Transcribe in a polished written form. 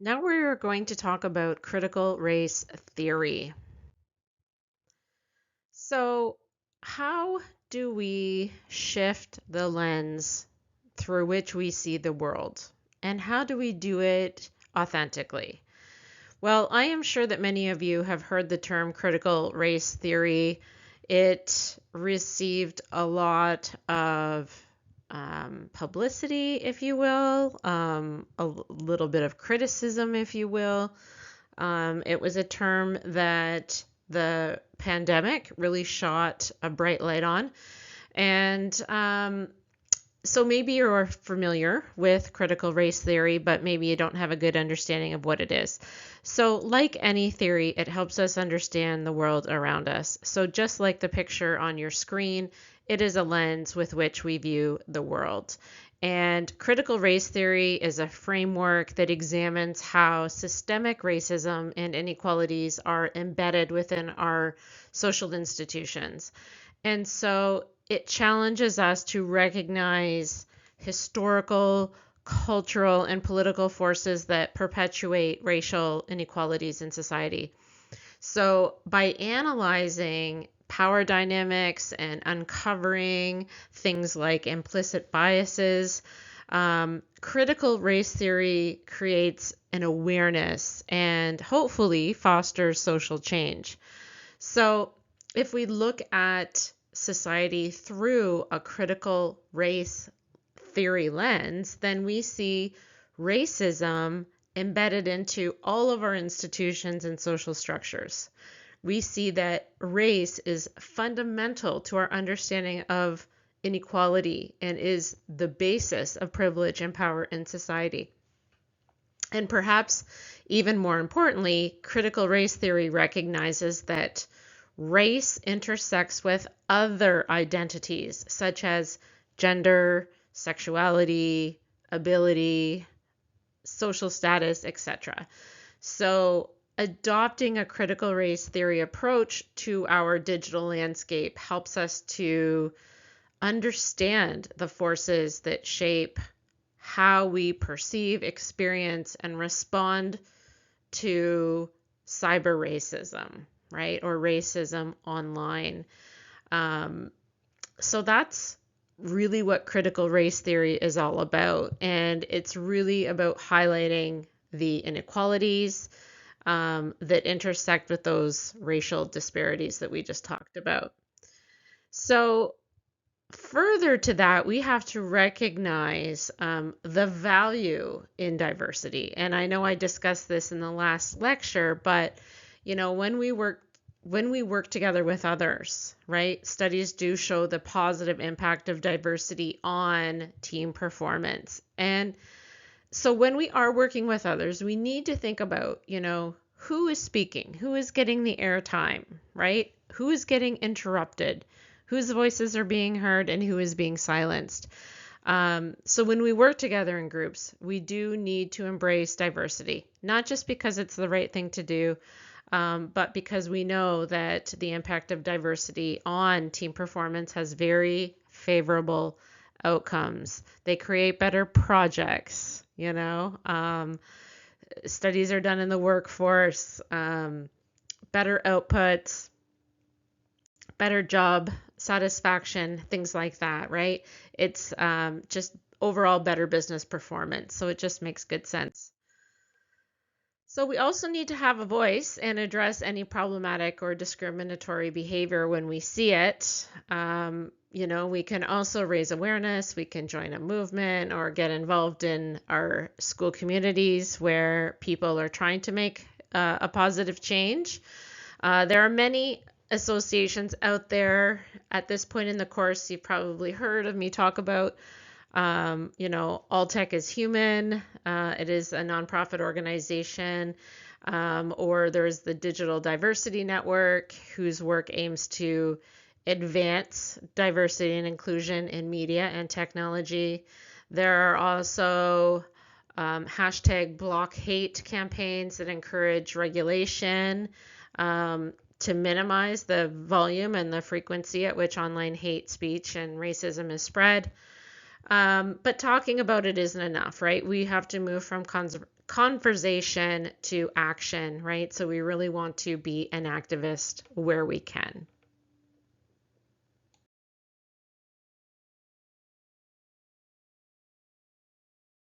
Now we're going to talk about critical race theory. So, how do we shift the lens through which we see the world? And how do we do it authentically? Well, I am sure that many of you have heard the term critical race theory. It received a lot of publicity, if you will, a little bit of criticism, if you will. It was a term that the pandemic really shot a bright light on. And so maybe you're familiar with critical race theory, but maybe you don't have a good understanding of what it is. So, like any theory, it helps us understand the world around us. So, just like the picture on your screen, it is a lens with which we view the world. And critical race theory is a framework that examines how systemic racism and inequalities are embedded within our social institutions. And so it challenges us to recognize historical, cultural, and political forces that perpetuate racial inequalities in society. So, by analyzing power dynamics and uncovering things like implicit biases, critical race theory creates an awareness and hopefully fosters social change. So, if we look at society through a critical race theory lens, then we see racism embedded into all of our institutions and social structures. We see that race is fundamental to our understanding of inequality and is the basis of privilege and power in society. And perhaps even more importantly, critical race theory recognizes that race intersects with other identities such as gender, sexuality, ability, social status, etc. So, adopting a critical race theory approach to our digital landscape helps us to understand the forces that shape how we perceive, experience, and respond to cyber racism, right? Or racism online. Um, so that's really what critical race theory is all about. And it's really about highlighting the inequalities that intersect with those racial disparities that we just talked about. So, further to that, we have to recognize the value in diversity. And I know I discussed this in the last lecture, but when we work together with others, right? Studies do show the positive impact of diversity on team performance. And so when we are working with others, we need to think about, who is speaking, who is getting the airtime, right? Who is getting interrupted, whose voices are being heard, and who is being silenced. So when we work together in groups, we do need to embrace diversity, not just because it's the right thing to do, but because we know that the impact of diversity on team performance has very favorable outcomes. They create better projects, studies are done in the workforce, better outputs, better job satisfaction, things like that, right? It's just overall better business performance. So it just makes good sense. So we also need to have a voice and address any problematic or discriminatory behavior when we see it. We can also raise awareness. We can join a movement or get involved in our school communities where people are trying to make a positive change. There are many associations out there at this point in the course. You've probably heard of me talk about All Tech is Human. It is a nonprofit organization. Or there's the Digital Diversity Network, whose work aims to advance diversity and inclusion in media and technology. There are also hashtag block hate campaigns that encourage regulation to minimize the volume and the frequency at which online hate speech and racism is spread. But talking about it isn't enough, right? We have to move from conversation to action, right? So we really want to be an activist where we can.